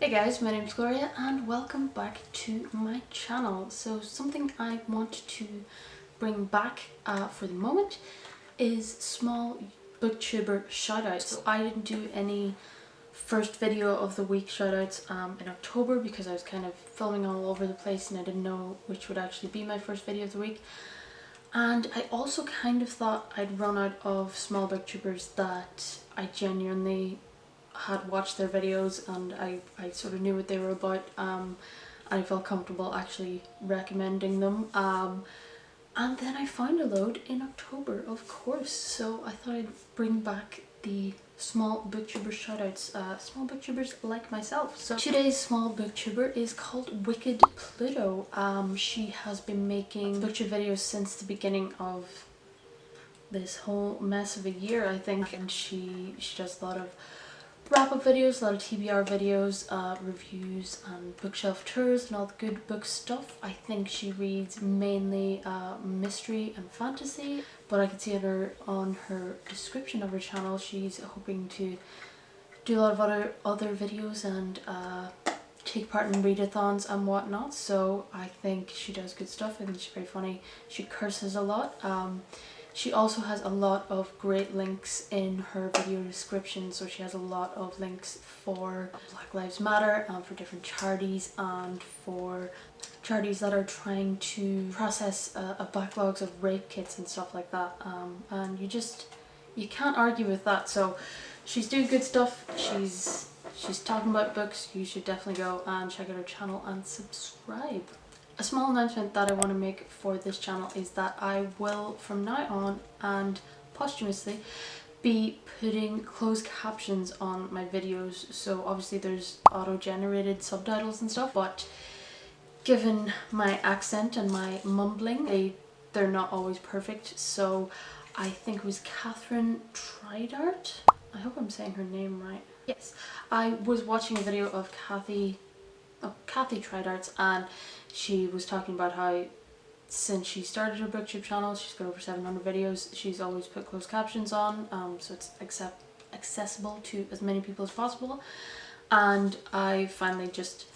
Hey guys, my name's Gloria and welcome back to my channel. So something I want to bring back for the moment is small booktuber shoutouts. So I didn't do any first video of the week shoutouts in October because I was kind of filming all over the place and I didn't know which would actually be my first video of the week. And I also kind of thought I'd run out of small booktubers that I genuinely had watched their videos and I sort of knew what they were about, and I felt comfortable actually recommending them. And then I found a load in October, of course, so I thought I'd bring back the small booktuber shoutouts, small booktubers like myself. So today's small booktuber is called WickedPluto. She has been making booktube videos since the beginning of this whole mess of a year, I think, and she does a lot of wrap-up videos, a lot of TBR videos, reviews and bookshelf tours and all the good book stuff. I think she reads mainly mystery and fantasy, but I can see on her description of her channel she's hoping to do a lot of other videos and take part in readathons and whatnot, so I think she does good stuff. I think she's very funny. She curses a lot. She also has a lot of great links in her video description, so she has a lot of links for Black Lives Matter and for different charities and for charities that are trying to process backlogs of rape kits and stuff like that, and you can't argue with that. So she's doing good stuff. She's talking about books. You should definitely go and check out her channel and subscribe. A small announcement that I want to make for this channel is that I will from now on and posthumously be putting closed captions on my videos. So obviously there's auto-generated subtitles and stuff, but given my accent and my mumbling, they're not always perfect. So I think it was Catherine Tridart. I hope I'm saying her name right. Yes, I was watching a video of Kathy Tridart's, and she was talking about how since she started her booktube channel, she's got over 700 videos, she's always put closed captions on, so it's accessible to as many people as possible. And I finally just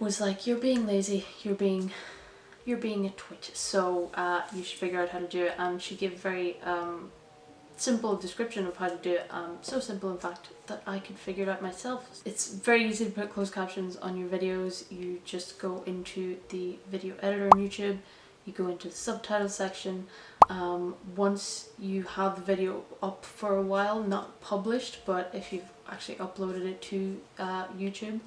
was like, you're being lazy, you're being a twit, so you should figure out how to do it. And she gave a very simple description of how to do it, so simple in fact that I could figure it out myself. It's very easy to put closed captions on your videos. You just go into the video editor on YouTube, you go into the subtitle section. Once you have the video up for a while, not published, but if you've actually uploaded it to YouTube,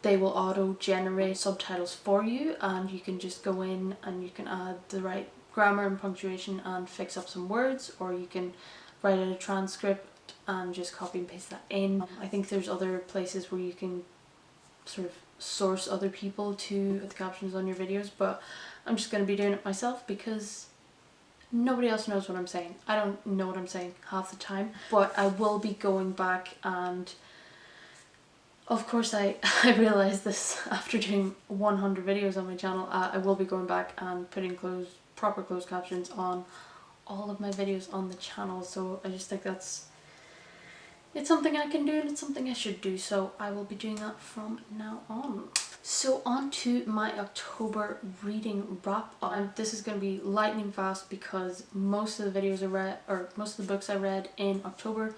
they will auto-generate subtitles for you, and you can just go in and you can add the right grammar and punctuation and fix up some words, or you can write out a transcript and just copy and paste that in. I think there's other places where you can sort of source other people to put the captions on your videos, but I'm just going to be doing it myself because nobody else knows what I'm saying. I don't know what I'm saying half the time, but I will be going back, and of course I realised this after doing 100 videos on my channel. I will be going back and putting proper closed captions on all of my videos on the channel, so I just think it's something I can do and it's something I should do, so I will be doing that from now on. So on to my October reading wrap up. This is going to be lightning fast because most of the videos I read, or most of the books I read in October,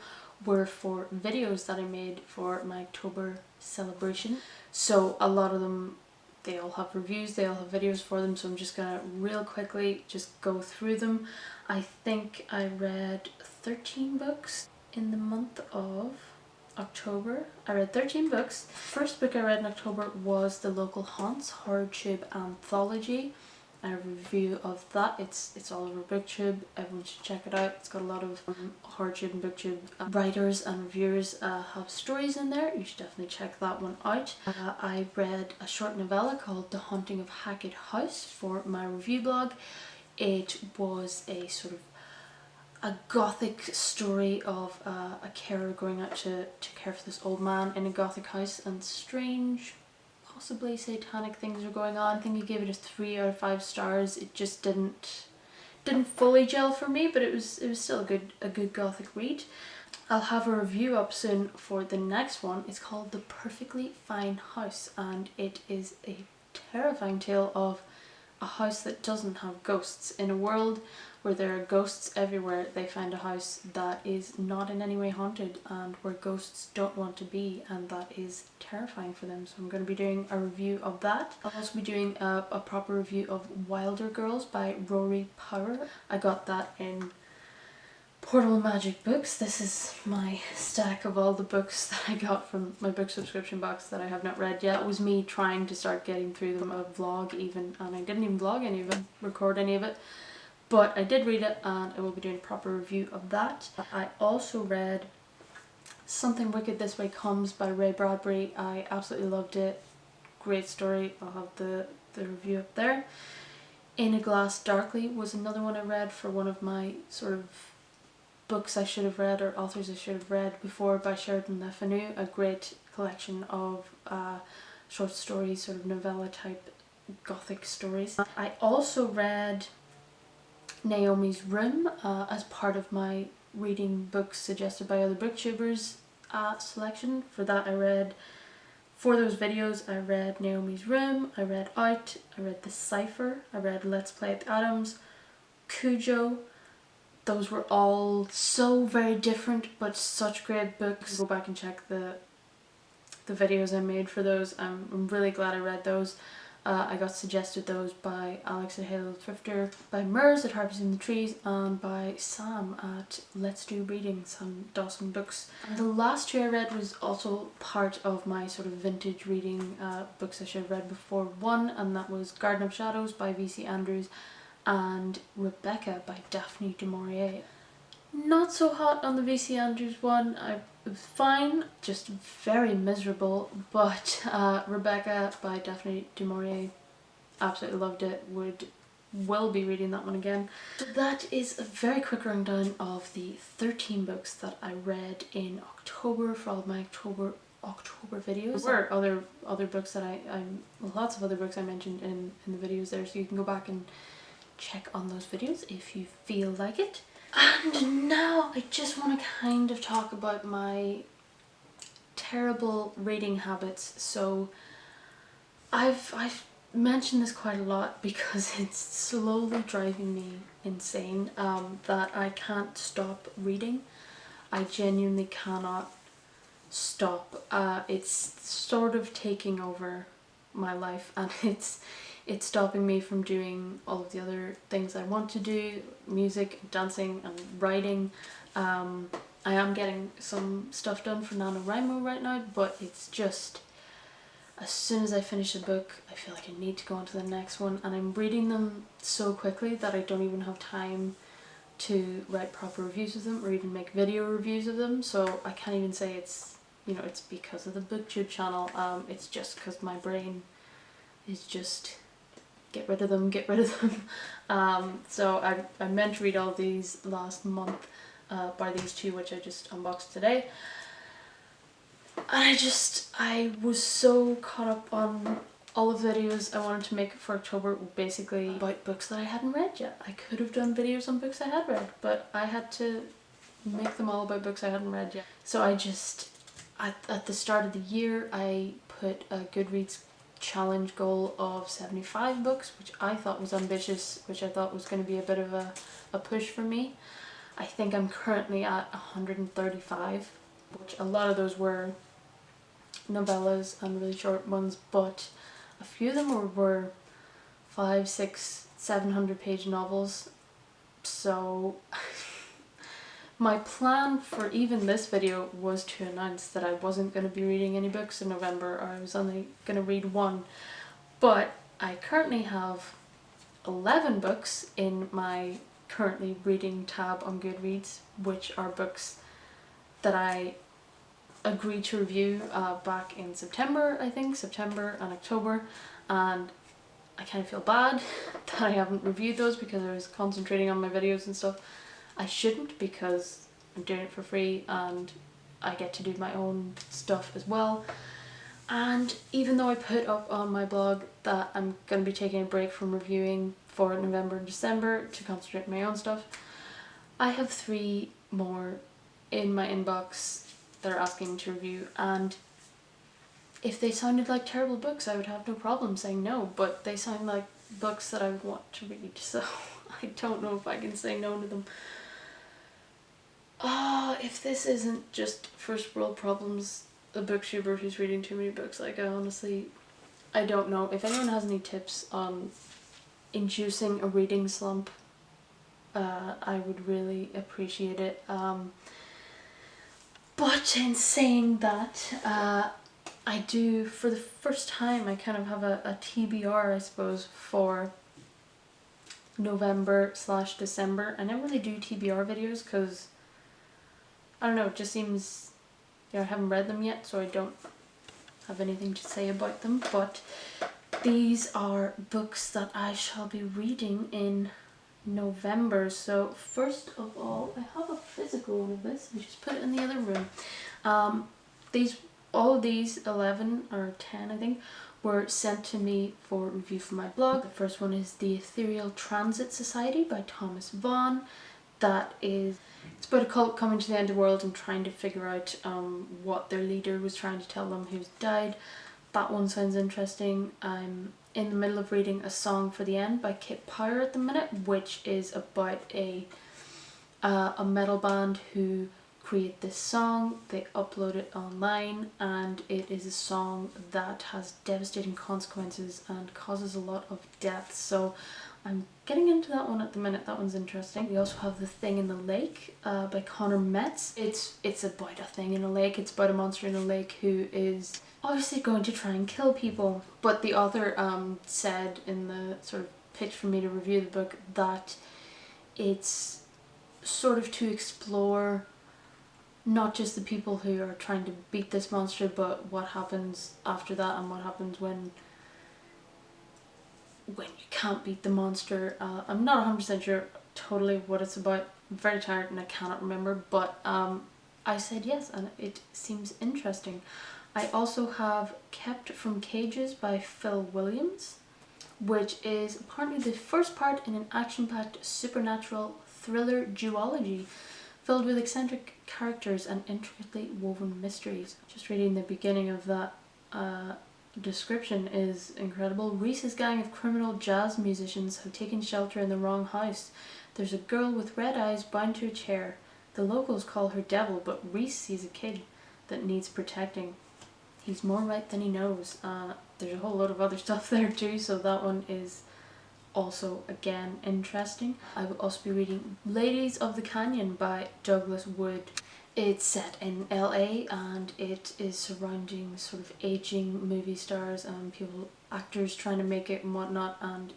were for videos that I made for my October celebration. So a lot of them, they all have reviews, they all have videos for them, so I'm just gonna real quickly just go through them. I think I read 13 books in the month of October. I read 13 books. First book I read in October was The Local Haunts HorrorTube Anthology. I have a review of that. It's all over BookTube. Everyone should check it out. It's got a lot of HorrorTube and BookTube writers and reviewers have stories in there. You should definitely check that one out. I read a short novella called The Haunting of Hackett House for my review blog. It was a sort of a gothic story of a carer going out to care for this old man in a gothic house, and strange, possibly satanic things are going on. I think I gave it a 3 out of 5 stars. It just didn't fully gel for me, but it was still a good gothic read. I'll have a review up soon for the next one. It's called The Perfectly Fine House, and it is a terrifying tale of a house that doesn't have ghosts. In a world where there are ghosts everywhere, they find a house that is not in any way haunted and where ghosts don't want to be, and that is terrifying for them. So I'm going to be doing a review of that. I'll also be doing a proper review of Wilder Girls by Rory Power. I got that in Portable Magic Books. This is my stack of all the books that I got from my book subscription box that I have not read yet. It was me trying to start getting through them, a vlog even, and I didn't even vlog any of it, record any of it. But I did read it, and I will be doing a proper review of that. I also read Something Wicked This Way Comes by Ray Bradbury. I absolutely loved it. Great story. I'll have the review up there. In a Glass Darkly was another one I read for one of my sort of books I should have read, or authors I should have read before, by Sheridan Le Fanu. A great collection of short stories, sort of novella type gothic stories. I also read Naomi's Room as part of my reading books suggested by other booktubers selection. For that I read, for those videos I read Naomi's Room, I read Out, I read The Cipher, I read Let's Play at the Adams, Cujo. Those were all so very different but such great books. Go back and check the videos I made for those. I'm really glad I read those. I got suggested those by Alex at Halo Thrifter, by Mers at Harpers in the Trees, and by Sam at Let's Do Reading, Sam Dawson Books. And the last two I read was also part of my sort of vintage reading books I should have read before one, and that was Garden of Shadows by V.C. Andrews and Rebecca by Daphne du Maurier. Not so hot on the V.C. Andrews one. It was fine, just very miserable, but Rebecca by Daphne du Maurier, absolutely loved it, will be reading that one again. So that is a very quick rundown of the 13 books that I read in October for all of my October videos. There were other books that lots of other books I mentioned in the videos there, so you can go back and check on those videos if you feel like it. And now I just want to kind of talk about my terrible reading habits. So I've mentioned this quite a lot because it's slowly driving me insane that I can't stop reading. I genuinely cannot stop. It's sort of taking over my life, and it's stopping me from doing all of the other things I want to do, music, dancing and writing. I am getting some stuff done for NaNoWriMo right now, but it's just, as soon as I finish a book I feel like I need to go on to the next one, and I'm reading them so quickly that I don't even have time to write proper reviews of them or even make video reviews of them. So I can't even say it's, you know, it's because of the BookTube channel. It's just because my brain is just get rid of them. So I meant to read all these last month, bar these two which I just unboxed today. And I was so caught up on all of the videos I wanted to make for October, basically about books that I hadn't read yet. I could have done videos on books I had read, but I had to make them all about books I hadn't read yet. So I just, at the start of the year, I put a Goodreads challenge goal of 75 books, which I thought was ambitious, which I thought was going to be a bit of a push for me. I think I'm currently at 135, which a lot of those were novellas and really short ones, but a few of them were 500, 600, 700 page novels. So my plan for even this video was to announce that I wasn't going to be reading any books in November, or I was only going to read one. But I currently have 11 books in my currently reading tab on Goodreads, which are books that I agreed to review back in September, I think, September and October, and I kind of feel bad that I haven't reviewed those because I was concentrating on my videos and stuff. I shouldn't, because I'm doing it for free and I get to do my own stuff as well. And even though I put up on my blog that I'm going to be taking a break from reviewing for November and December to concentrate on my own stuff, I have 3 more in my inbox that are asking to review, and if they sounded like terrible books I would have no problem saying no, but they sound like books that I would want to read, so I don't know if I can say no to them. If this isn't just first world problems, a booktuber who's reading too many books, like I don't know. If anyone has any tips on inducing a reading slump, I would really appreciate it. But in saying that, I do, for the first time, I kind of have a TBR, I suppose, for November/December. I never really do TBR videos because, I don't know, it just seems, I haven't read them yet, so I don't have anything to say about them. But these are books that I shall be reading in November. So first of all, I have a physical one of this. I just put it in the other room. All of these 11 or 10, I think, were sent to me for review for my blog. The first one is The Ethereal Transit Society by Thomas Vaughan. It's about a cult coming to the end of the world and trying to figure out what their leader was trying to tell them, who's died. That one sounds interesting. I'm in the middle of reading A Song for the End by Kit Power at the minute, which is about a metal band who create this song, they upload it online, and it is a song that has devastating consequences and causes a lot of death. So I'm getting into that one at the minute. That one's interesting. We also have The Thing in the Lake by Connor Metz. It's about a thing in a lake. It's about a monster in a lake who is obviously going to try and kill people. But the author said in the sort of pitch for me to review the book that it's sort of to explore not just the people who are trying to beat this monster, but what happens after that and what happens when you can't beat the monster. I'm not 100% sure totally what it's about. I'm very tired and I cannot remember, but I said yes and it seems interesting. I also have Kept from Cages by Phil Williams, which is apparently the first part in an action-packed supernatural thriller duology filled with eccentric characters and intricately woven mysteries. Just reading the beginning of that description is incredible. Reese's gang of criminal jazz musicians have taken shelter in the wrong house. There's a girl with red eyes bound to a chair. The locals call her Devil, but Reese sees a kid that needs protecting. He's more right than he knows. There's a whole lot of other stuff there too, so that one is also again interesting. I will also be reading Ladies of the Canyon by Douglas Wood. It's set in LA and it is surrounding sort of aging movie stars and actors trying to make it and whatnot, and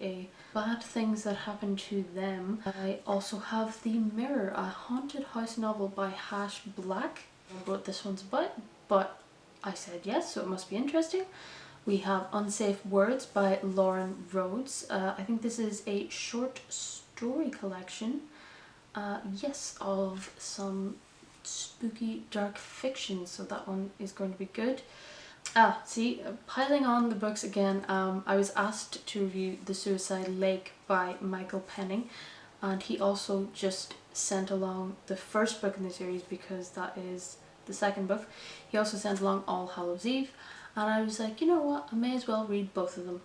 bad things that happen to them. I also have The Mirror, a haunted house novel by Hash Black. I don't know what this one's about, but I said yes, so it must be interesting. We have Unsafe Words by Lauren Rhodes. I think this is a short story collection, yes, of some spooky dark fiction, so that one is going to be good. Piling on the books again, I was asked to review The Suicide Lake by Michael Penning, and he also just sent along the first book in the series because that is the second book. He also sent along All Hallows Eve, and I was like, you know what, I may as well read both of them.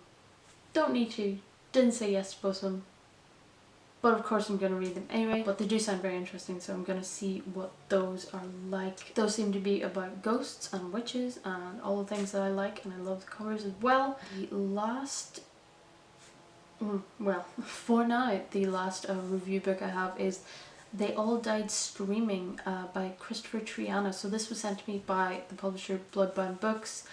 Don't need to. Didn't say yes to both of them. But of course I'm going to read them anyway. But they do sound very interesting, so I'm going to see what those are like. Those seem to be about ghosts and witches and all the things that I like, and I love the covers as well. The last... for now, the last review book I have is They All Died Screaming by Christopher Triana. So this was sent to me by the publisher Bloodbound Books.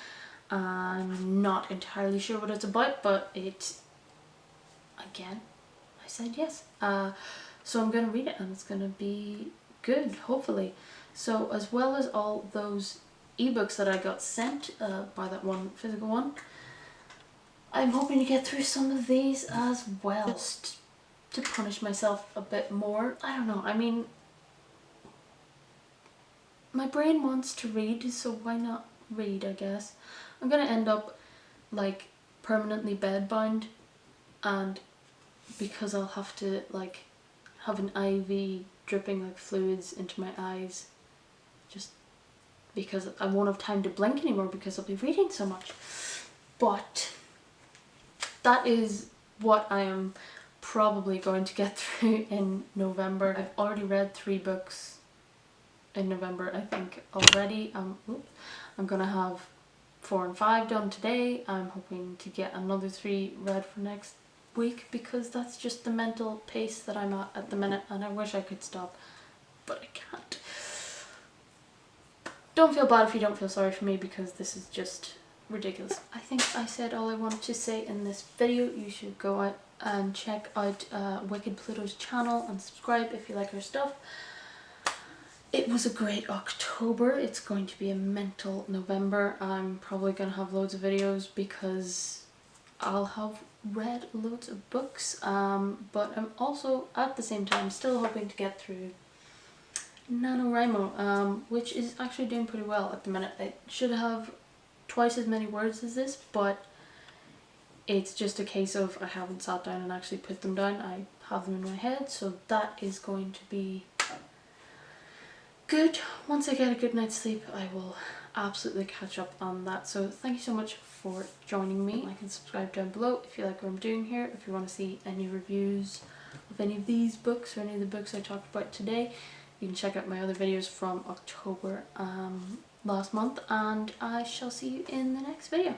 I'm not entirely sure what it's about, but again, I said yes. So I'm going to read it and it's going to be good, hopefully. So as well as all those ebooks that I got sent by that one physical one, I'm hoping to get through some of these as well, just to punish myself a bit more. I don't know, I mean, my brain wants to read, so why not read, I guess. I'm gonna end up like permanently bedbound, and because I'll have to like have an IV dripping like fluids into my eyes just because I won't have time to blink anymore because I'll be reading so much. But that is what I am probably going to get through in November. I've already read 3 books in November, I think, already. I'm gonna have 4 and 5 done today. I'm hoping to get another 3 read for next week because that's just the mental pace that I'm at the minute, and I wish I could stop, but I can't. Don't feel bad if you don't feel sorry for me because this is just ridiculous. I think I said all I wanted to say in this video. You should go out and check out WickedPluto's channel and subscribe if you like her stuff. It was a great October. It's going to be a mental November. I'm probably going to have loads of videos because I'll have read loads of books, but I'm also at the same time still hoping to get through NaNoWriMo, which is actually doing pretty well at the minute. It should have twice as many words as this, but it's just a case of I haven't sat down and actually put them down. I have them in my head, so that is going to be good. Once I get a good night's sleep, I will absolutely catch up on that. So thank you so much for joining me. Like and subscribe down below if you like what I'm doing here. If you want to see any reviews of any of these books or any of the books I talked about today, you can check out my other videos from October last month, and I shall see you in the next video.